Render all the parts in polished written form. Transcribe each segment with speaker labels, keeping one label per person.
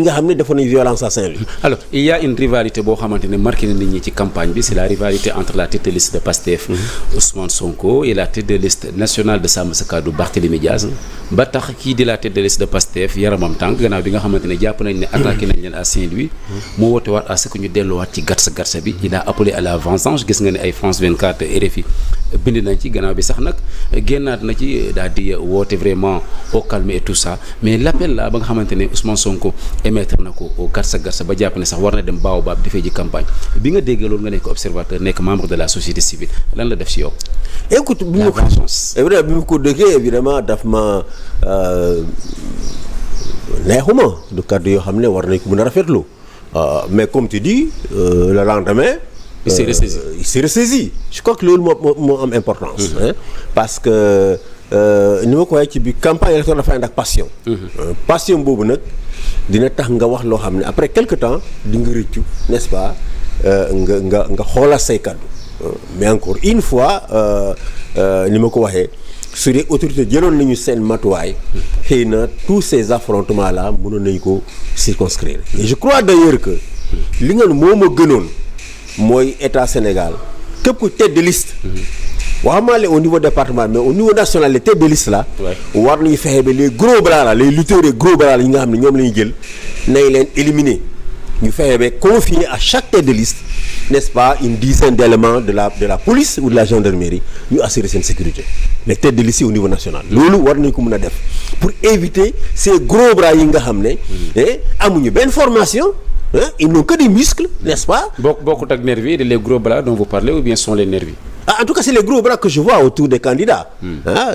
Speaker 1: nga xam ne defoon nañu violence à Saint-Louis.
Speaker 2: alors il y a une rivalité boo xamante ne marqué na nit ñi ci campagne bi c'est la rivalité entre la tête de liste de Pastef Ousmane Sonko et la tête de liste nationale de Sàmm Sa Kàddu Barthélémy Diaz ba tax kii di la tête de liste de Pastef yaramam tànk gannaaw bi nga xamante ne jàpp nañ ne attaqué nañ leen à Saint-Louis moo woote waat à ce que ñu delluwaat ci gatsa bi il a appelé à la vengeance gis nga ne ay France 24 RFI bind nañ ci gannaaw bi sax nag génnaat na ci daal di woote vraiment au calme et tout ça mais l'appel là ba nga xamante ne Ousmane Sonko émettre na ko au garsa ba jàpp ne sax war na dem Baobab di fay ji campagne bi nga déggee loolu nga nekk observateur nekk membre de la société civile lan la def ci yow.
Speaker 1: écoute bi ma ko déggee évidemment daf ma neexuma du kàddu yoo xam ne war nañ ko mën a rafetlu mais comme tu dis le lendemain.
Speaker 2: il s'est ressaisi.
Speaker 1: Je crois que loolu moo am importance. Parce que ni ma ko waxee ci bi campagne électorale dafa ànd ak passion. Passion boobu nag dina tax nga wax loo xam ne après quelque temps di nga rëccu n'est-ce pas nga xoolal say kàddu mais encore une fois ni ma ko waxee su dee autorité jëloon nañu seen matuwaay xëy na tous ces affrontements là mënoon nañu ko circonscrire. Et je crois d'ailleurs que li nga moo ma gënoon. mooy état Sénégal képp ku tête de liste. waxamaale au niveau départemental mais au niveau national les têtes de liste là. war nañu fexe ba les gros bras là les lutteurs et gros bras là yi nga xam ne ñoom la ñuy jël nañ leen éliminer ñu fexe ba confier à chaque tête de liste n'est-ce pas une dizaine d'éléments de la police ou de la gendarmerie ñu assurer seen sécurité les têtes de liste au niveau national. loolu war nañu ko mën a def pour éviter ces gros bras yi nga xam ne. amuñu benn formation. Ils n'ont que des muscles, n'est-ce pas?
Speaker 2: Beaucoup de nervis, les gros bras dont vous parlez, ou bien sont les nervis?
Speaker 1: En tout cas, c'est les gros bras que je vois autour des candidats.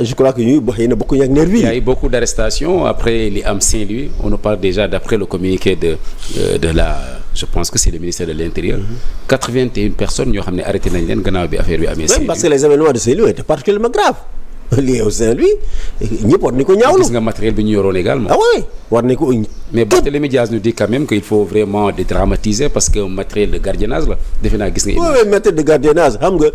Speaker 1: Je crois qu'il y a beaucoup de nervis.
Speaker 2: Il y a eu beaucoup d'arrestations après les Am Saint-Louis. On nous parle déjà d'après le communiqué de la... Je pense que c'est le ministère de l'Intérieur. 81 personnes qui ont été arrêtées dans l'affaire.
Speaker 1: Oui, parce que les événements de Saint-Louis étaient particuliellement graves. lié au Saint-Louis ñëpp war nañu ko ñaawlu.
Speaker 2: gis nga matériel bi ñu yoroon également.
Speaker 1: ah oui war nañu ko.
Speaker 2: mais Barthélémy Diaz nous dit quand même qu'il faut vraiment dédramatiser parce que matériel de gardiennage la defe naa gis nga.
Speaker 1: oui matériel de gardiennage xam nga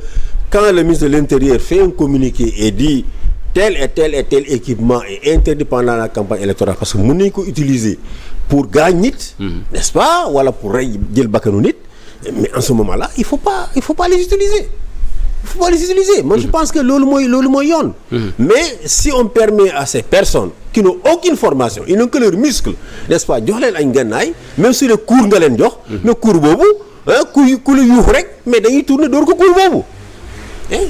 Speaker 1: quand le ministre de l'Intérieur fait un communiqué et dit tel et tel équipement est interdit pendant la campagne électorale parce que mën nañu ko utiliser pour gaañ nit. n'est-ce pas wala pour rey jël bakkanu nit mais en ce moment-là il faut pas les utiliser. Il faut pas les utiliser. Moi, je pense que loolu mooy yoon. Mais si on permet à ces personnes qui n'ont aucune formation, ils n'ont que leurs muscles, n'est-ce pas, jox leen ay ngànnaay même si le cours nga leen jox. mais cours boobu ku la yuuxu rek mais dañuy tourner door ko cours boobu.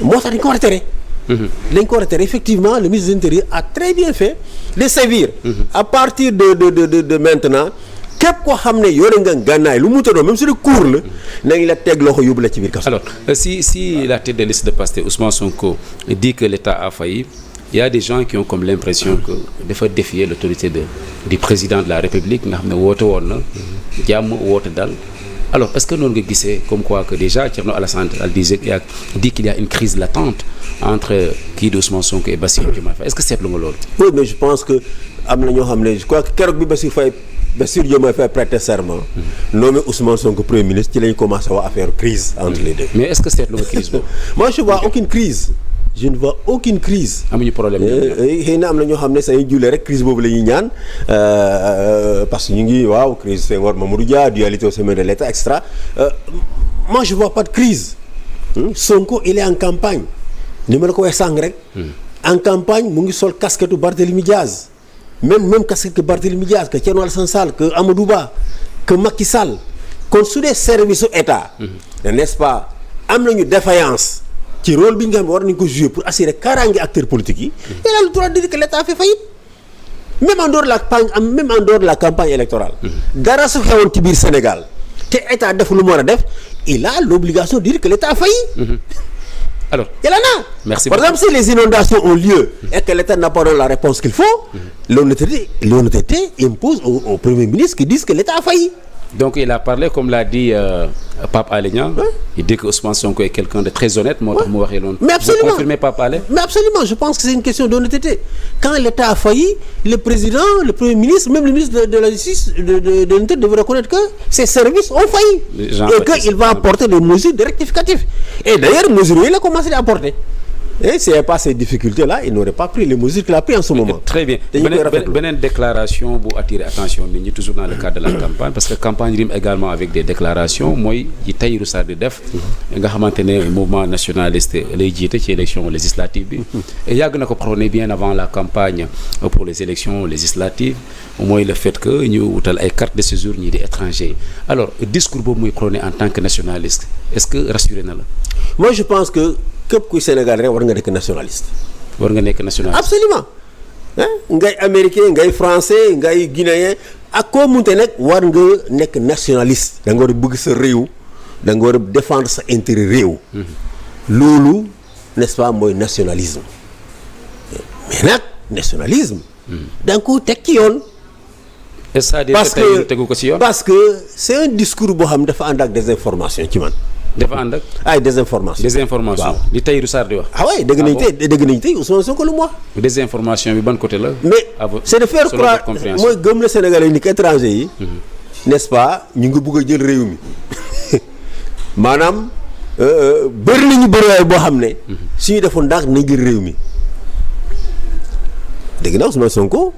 Speaker 1: moo tax dañ ko war a tere. dañ ko war a tere effectivement le ministre de l'Intérieur a très bien fait de sévir. à partir de maintenant. képp koo xam ne yore nga gànnaay lu mu tëddoo même si le cours la nañ la teg loxo yóbbu la ci biir kaso.
Speaker 2: alors si la tête de liste de Pastef Ousmane Sonko dit que l'État a failli il y a des gens qui ont comme l'impression que dafa défier l'autorité du président de la République nga xam ne woote woon na jàmm woote dal alors est-ce que noonu nga gisee comme quoi que déjà Thierno Alassane Sall dit qu'il y a une crise latente entre kii di Ousmane Sonko et Bassirou Diomaye Faye est-ce que seetlu nga loolu.
Speaker 1: oui mais je pense que am na ñoo xam ne je crois que keroog bi Bassirou Diomaye Faye prêter serment nommé Ousmane Sonko premier ministre ci lañu commencé wax affaire crise entre les deux.
Speaker 2: mais est-ce que seetlu nga crise boobu.
Speaker 1: moi je vois aucune crise. je ne vois aucune crise.
Speaker 2: amuñu problème
Speaker 1: xëy na am na ñoo xam ne sañuy jullee rek crise boobu la ñuy ñaan parce que ñu ngi waaw crise Senghor Mamadou Dia dualité au sommet de l'État et cetera moi je vois pas de crise. Sonko il est en campagne ni ma la ko waxee sànq rek. en campagne mu ngi sol casquette Barthélémy Diaz. même casquette que Barthélémy Diaz que Thierno Alassane Sall que Amadou Ba que Macky Sall kon su dee service su état. n'est-ce pas am nañu défaillance ci rôle bi nga xam ne war nañu ko jouer pour assurer kaaraange acteurs politiques yi. il a le droit de dire que l'État a fait faillite même en dehors de la campagne électorale. dara su xewoon ci biir Sénégal te état def lu mu war a def il a l'obligation de dire que l'État a failli.
Speaker 2: Alors,
Speaker 1: il y en a.
Speaker 2: Merci
Speaker 1: Par exemple, si les inondations ont lieu et que l'État n'a pas donné la réponse qu'il faut, l'honnêteté impose au Premier ministre qui dise que l'État a failli.
Speaker 2: Donc il a parlé comme l'a dit Pape Alé Niang. Il dit que Ousmane Sonko est quelqu'un de très honnête. moo tax mu waxee loolu.
Speaker 1: Mais absolument.
Speaker 2: Vous confirmez Pape Alé?
Speaker 1: Mais absolument, je pense que c'est une question d'honnêteté. Quand l'État a failli, le président, le Premier ministre, même le ministre de la Justice, de l'Intérieur devrait reconnaître que ses services ont failli. Et qu'il va apporter des mesures de rectificatif. Et d'ailleurs, mesures il a commencé à apporter. et s'il n'y avait pas ces difficultés-là il n'aurait pas pris les mesures qu'il a pris en ce moment.
Speaker 2: Très bien beneen déclaration bu attirer attention nit ñi toujours dans le cadre de la campagne parce que campagne rime également avec des déclarations mooy yi Tahirou Sarr di def nga xamante ne mouvement nationaliste lay jiite ci élection législative bi yàgg na ko prôné bien avant la campagne pour les élections législatives mooy le fait que ñu wutal ay carte de séjour ñii di étranger alors discours boobu muy prôné en tant que nationaliste est-ce que rassuré na la.
Speaker 1: Moi je pense que képp kuy Sénégal rek war nga nekk nationaliste.
Speaker 2: war nga nekk nationaliste.
Speaker 1: Absolument ngay américain ngay français ngay guinéen ak koo munte nag war nga nekk nationaliste. da nga war a bëgg sa réew da nga war a défendre sa intérêt réew. loolu n'est-ce pas mooy nationalisme mais nag nationalisme. da nga ko teg ci yoon.
Speaker 2: parce que tegu ko ci yoon.
Speaker 1: parce que c'est un discours boo xam dafa ànd ak des informations ci man.
Speaker 2: dafa ànd ak
Speaker 1: ay désinformation
Speaker 2: waaw li Tahirou Sarr di wax.
Speaker 1: ah oui dégg nañu tey Ousmane Sonko lu mu wax.
Speaker 2: désinformation bi ban côté la.
Speaker 1: mais c'est de faire croire mooy gëm na Sénégalais yi ni que étranger yi. n'est-ce pas ñu ngi bëgg a jël réew mi maanaam bëri nañu bëriwaay boo xam ne. suñu defoon ndànk nañ jël réew mi dégg na Ousmane Sonko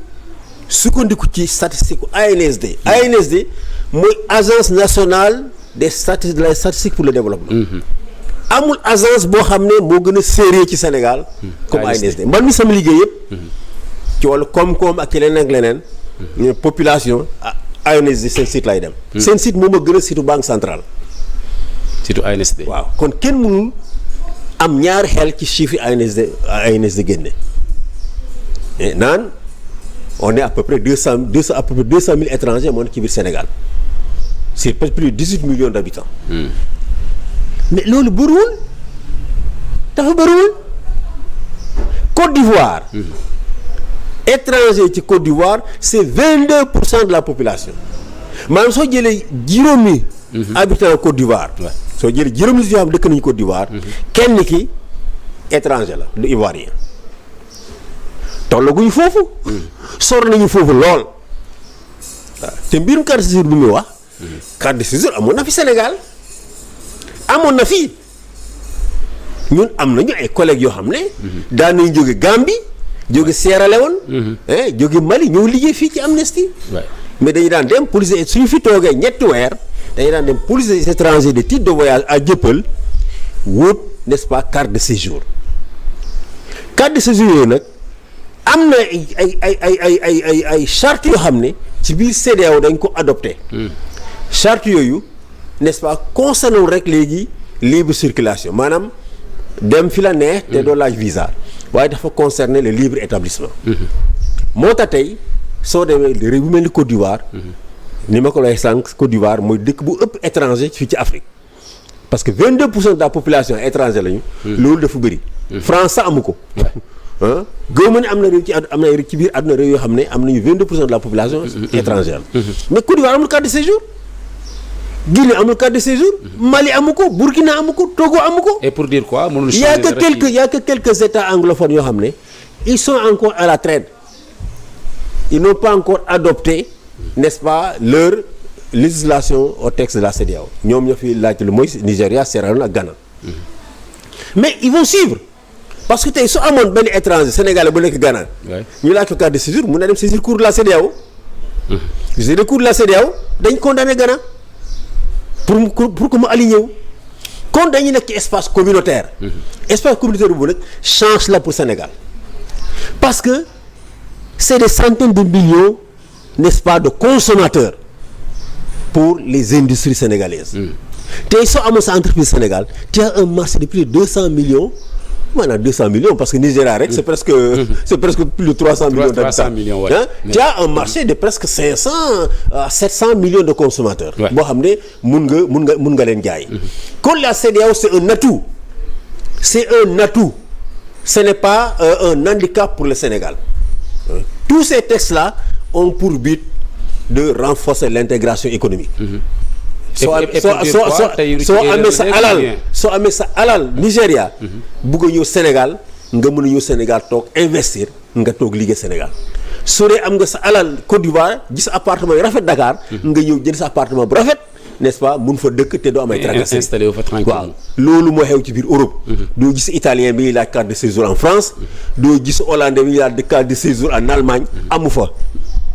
Speaker 1: sukkandiku ci statistique ANSD. ANSD mooy agence nationale des statistiques pour le développement. amul agence boo xam ne moo gën a sérieux ci Sénégal. comme ANSD man mi sama liggéey yëpp. ci wàllu koom-koom ak ci leneen ak leneen. population ANSD seen site lay dem. seen site moom a gën a site banque centrale.
Speaker 2: surtout ANSD.
Speaker 1: waaw kon kenn mënul am ñaari xel ci chiffre ANSD génne. naan on est à peu près 200 000 étrangers moo nekk ci biir Sénégal. c'est plus de 18 millions d'habitants. mais loolu bëriwul dafa bëriwul. Côte d'Ivoire. étranger ci Côte d'Ivoire c'est 22% de la population maanaam soo jëlee juróomi. habitants Côte d'Ivoire. soo jëlee juróomi yoo xam dëkk nañu Côte d'Ivoire. kenn ki étranger la du ivoirien. tollaguñu foofu. sor nañu foofu lool. waaw te mbirum carte de séjour bi muy wax. carte de séjour amoon na fi Sénégal amoon na fi ñun am nañu ay collègues yoo xam ne. daan nañu jóge Gambie jóge Sierra Leone. jóge Mali ñëw liggéey fii ci Amnesty. mais dañu daan dem police suñu fi toogee ñetti weer dañu daan dem police des étrangers de titre de voyage à Dieuppeul wut n'est-ce pas carte de séjour. carte de séjour yooyu nag am na ay charte yoo xam ne ci biir CEDEAO dañ ko adopté. charte yooyu n'est-ce pas concerne rek léegi libre circulation maanaam dem fi la neex te doo laaj visa waaye dafa concerner le libre établissement. moo tax tey soo demee réew bu mel ni Côte d'Ivoire. ni ma ko lay sànq Côte d'Ivoire mooy dëkk bu ëpp étranger fii ci Afrique parce que 22% de la population étranger lañu. loolu dafa bëri. France sax amu ko. gëw ma ne am na réew ci biir àdduna réew yoo xam ne am nañu 22% de la population étrangère. mais Côte d'Ivoire amul carte de séjour. Guinée amul carte de séjour. Mali amu ko Burkina amu ko Togo amu ko.
Speaker 2: et pour dire quoi mënul
Speaker 1: il y a que quelques états anglophones yoo xam ne ils sont encore à la traîne. ils n'ont pas encore adopté n'est-ce pas leur législation au texte de la CEDEAO ñoom ñoo fi laaj lu mooy Nigéria Sierra Leone ak Ghana. mais ils vont suivre parce que tey su amoon benn étranger sénégalais bu nekk Ghana. ñu laaj ko carte de séjour mun na dem saisir cour de la CEDEAO. saisir cour de la CEDEAO dañ condamné Ghana pour que mu aligné wu. kon dañuy nekk ci espace communautaire. espace communautaire boobu nag change la pour Sénégal parce que c'est des centaines de millions n'est-ce pas de consommateurs pour les industries sénégalaises. tey soo amoon sa entreprise Sénégal tu as un marché de plus de 200 millions maanaam 200 millions parce que Nigéria rek c'est presque plus de 300 millions d'habitants. Tu as un marché de presque 500 à 700 millions de consommateurs. boo xam ne mun nga leen jaay. kon la CEDEAO c'est un atout. Ce n'est pas un handicap pour le Sénégal. Tous ces textes-là ont pour but de renforcer l'intégration économique. soo amee sa alal Nigéria. bugg a ñëw Sénégal nga mën a ñëw Sénégal toog investir nga toog liggéey Sénégal soo dee am nga sa alal Côte d'Ivoire gis appartement yu rafet Dakar. nga ñëw jënd sa appartement bu rafet n'est-ce pas mun fa dëkk te doo am ay tracasseries
Speaker 2: installé wu fa tranquillement.
Speaker 1: waaw loolu moo xew ci biir Europe. doo gis italien bi ñuy laaj carte de séjour en France. doo gis hollandais bi ñuy laaj carte de séjour en Allemagne amu fa.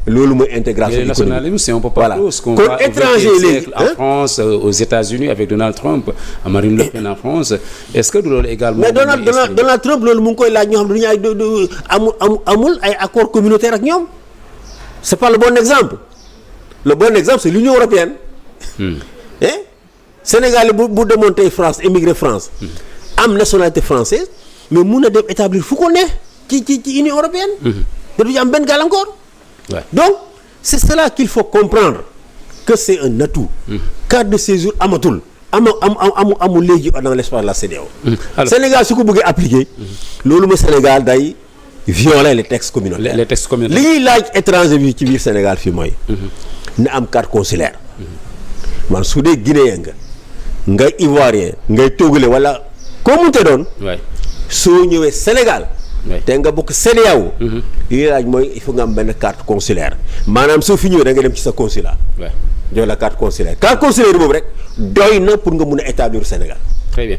Speaker 1: loolu mooy intégration économique.
Speaker 2: Le nationalisme c'est un peu
Speaker 1: voilà
Speaker 2: partout. Ce qu'on
Speaker 1: kon
Speaker 2: voit au
Speaker 1: étranger
Speaker 2: XXe
Speaker 1: léegi
Speaker 2: siècle en France, aux États-Unis avec Donald Trump, Marine Le Pen en France. Est-ce que du loolu également.
Speaker 1: mais Donald Trump loolu mu ngi koy laaj ñoo xam ne dañuy amul ay accord communautaire ak ñoom. c'est pas le bon exemple. le bon exemple c'est l'Union européenne. Sénégal bu demoon tey France émigré France. am nationalité française mais mun na dem établir fu ko ne ci Union européenne. te du ñu am benn gàllankoor.
Speaker 2: Ouais.
Speaker 1: Donc c'est cela qu'il faut comprendre que c'est un atout. Carte de séjour amatul amul léegi dans l'espace de la CEDEAO. Sénégal su ko bëggee appliquer. loolu mooy Sénégal day violer les textes communautaires.
Speaker 2: les textes communautaires.
Speaker 1: li ñuy laaj étranger bi ci biir Sénégal fii mooy. na am carte consulaire. man su dee guinéen ngay ivoirien ngay togolais wala koo munte doon.
Speaker 2: waay
Speaker 1: soo ñëwee Sénégal. te nga bokk CEDEAO. li laaj mooy il faut nga am benn carte consulaire maanaam soo fi ñëwee da nga dem ci sa consulat.
Speaker 2: waay
Speaker 1: jox la carte consulaire boobu rek doy na pour nga mun a établir Sénégal.
Speaker 2: très bien.